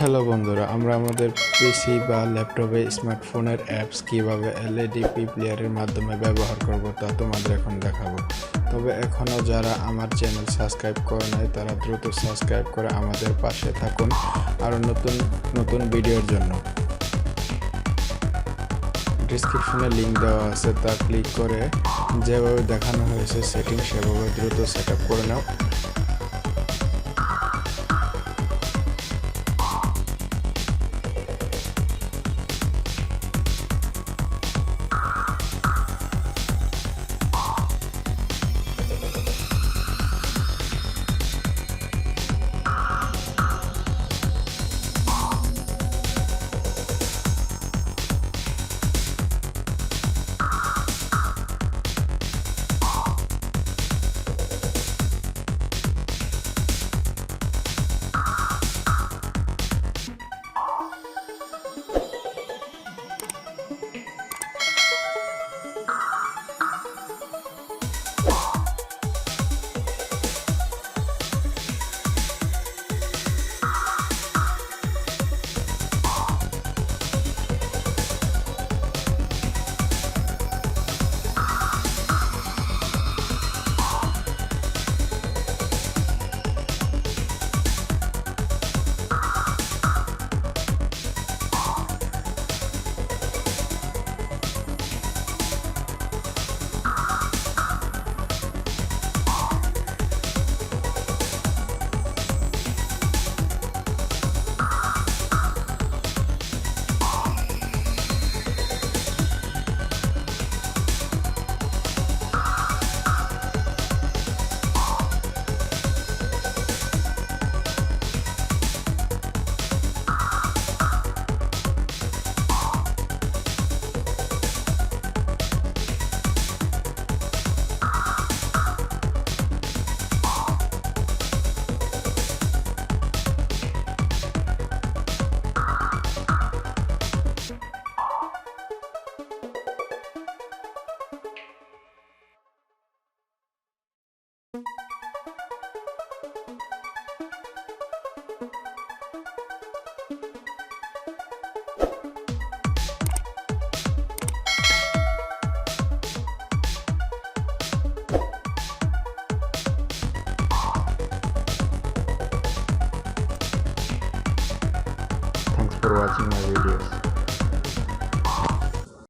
Hello বন্ধুরা, আমরা আমাদের পিসি বা ল্যাপটপে স্মার্টফোনের অ্যাপস কীভাবে এলইডিপি প্লেয়ারের মাধ্যমে ব্যবহার করব তা তোমাদের এখন দেখাবো। তবে এখনও যারা আমার চ্যানেল সাবস্ক্রাইব করে নাই তারা দ্রুত সাবস্ক্রাইব করে আমাদের পাশে থাকুন আরও নতুন নতুন ভিডিওর জন্য। ডিসক্রিপশনে লিঙ্ক দেওয়া আছে, তা ক্লিক করে যেভাবে দেখানো হয়েছে সেটিং সেভাবে দ্রুত সেট আপ করে নাও।